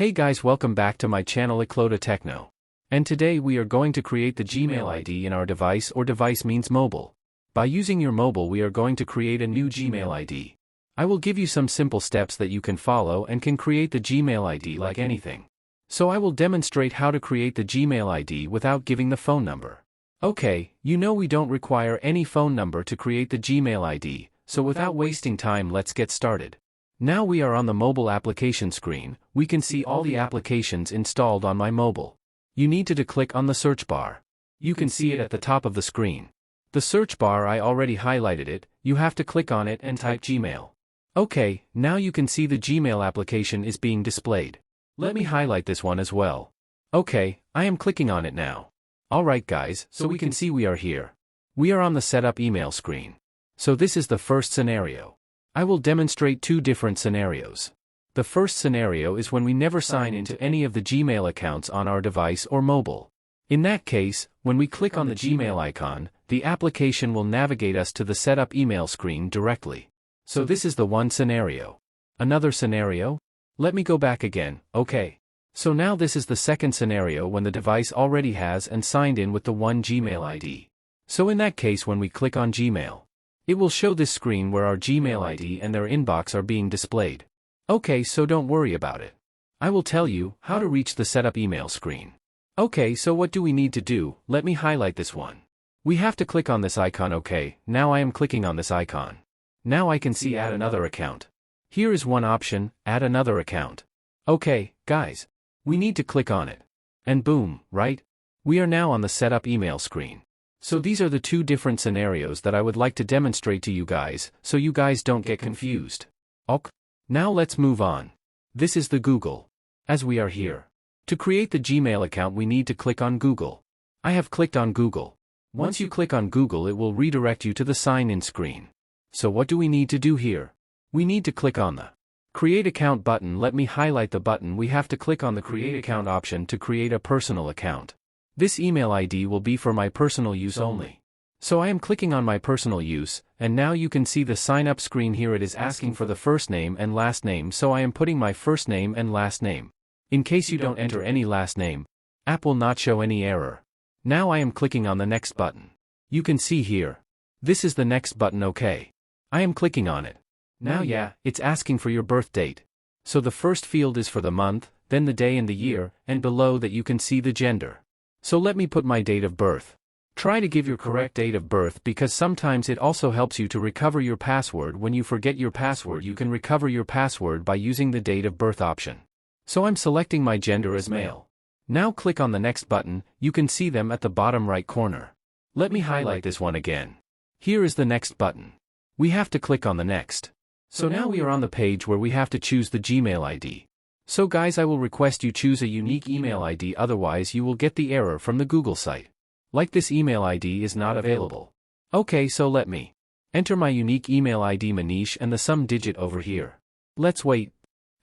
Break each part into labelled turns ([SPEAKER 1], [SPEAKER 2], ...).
[SPEAKER 1] Hey guys, welcome back to my channel Iklota Techno. And today we are going to create the Gmail ID in our device, or device means mobile. By using your mobile we are going to create a new Gmail ID. I will give you some simple steps that you can follow and can create the Gmail ID like anything. So I will demonstrate how to create the Gmail ID without giving the phone number. Okay, you know we don't require any phone number to create the Gmail ID, so without wasting time let's get started. Now we are on the mobile application screen. We can see all the applications installed on my mobile. You need to click on the search bar. You can see it at the top of the screen. The search bar, I already highlighted it. You have to click on it and type Gmail. Okay, now you can see the Gmail application is being displayed. Let me highlight this one as well. Okay, I am clicking on it now. Alright guys, so we can see we are here. We are on the setup email screen. So this is the first scenario. I will demonstrate two different scenarios. The first scenario is when we never sign into any of the Gmail accounts on our device or mobile. In that case, when we click on the Gmail icon, the application will navigate us to the setup email screen directly. So this is the one scenario. Another scenario? Let me go back again, okay. So now this is the second scenario when the device already has and signed in with the one Gmail ID. So in that case when we click on Gmail, it will show this screen where our Gmail ID and their inbox are being displayed. Okay, so don't worry about it. I will tell you how to reach the setup email screen. Okay, so what do we need to do? Let me highlight this one. We have to click on this icon. Okay, now I am clicking on this icon. Now I can see add another account. Here is one option, add another account. Okay, guys. We need to click on it. And boom, right? We are now on the setup email screen. So these are the two different scenarios that I would like to demonstrate to you guys, so you guys don't get confused. Ok. Now let's move on. This is the Google. As we are here. To create the Gmail account we need to click on Google. I have clicked on Google. Once you click on Google it will redirect you to the sign-in screen. So what do we need to do here? We need to click on the Create Account button. Let me highlight the button. We have to click on the Create Account option to create a personal account. This email ID will be for my personal use only. So I am clicking on my personal use, and now you can see the sign up screen here. It is asking for the first name and last name, so I am putting my first name and last name. In case you don't enter any last name, app will not show any error. Now I am clicking on the next button. You can see here. This is the next button. Okay. I am clicking on it. Now yeah, it's asking for your birth date. So the first field is for the month, then the day and the year, and below that you can see the gender. So let me put my date of birth. Try to give your correct date of birth because sometimes it also helps you to recover your password. When you forget your password you can recover your password by using the date of birth option. So I'm selecting my gender as male. Now click on the next button. You can see them at the bottom right corner. Let me highlight this one again. Here is the next button. We have to click on the next. So now we are on the page where we have to choose the Gmail ID. So guys, I will request you choose a unique email ID, otherwise you will get the error from the Google site. Like this email ID is not available. Okay, so let me enter my unique email ID Manish and the sum digit over here. Let's wait.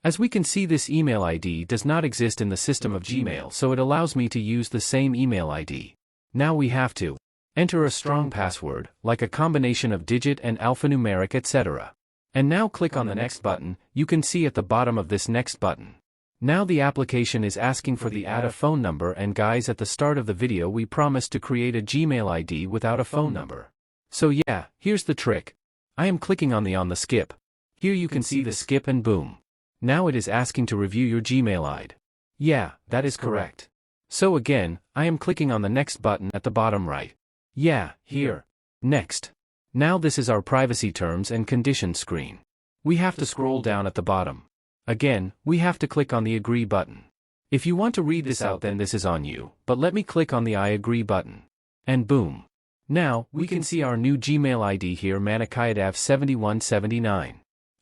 [SPEAKER 1] As we can see this email ID does not exist in the system of Gmail, so it allows me to use the same email ID. Now we have to enter a strong password, like a combination of digit and alphanumeric etc. And now click on the next button. You can see at the bottom of this next button. Now the application is asking for the add a phone number, and guys, at the start of the video we promised to create a Gmail ID without a phone number. So yeah, here's the trick. I am clicking on the skip. Here you can see the skip and boom. Now it is asking to review your Gmail ID. Yeah, that is correct. So again, I am clicking on the next button at the bottom right. Yeah, here. Next. Now this is our privacy terms and conditions screen. We have to scroll down at the bottom. Again, we have to click on the agree button. If you want to read this out then this is on you, but let me click on the I agree button. And boom. Now, we can see our new Gmail ID here, Manikayev7179.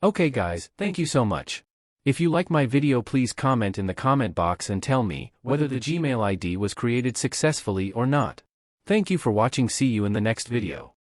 [SPEAKER 1] Okay guys, thank you so much. If you like my video please comment in the comment box and tell me whether the Gmail ID was created successfully or not. Thank you for watching. See you in the next video.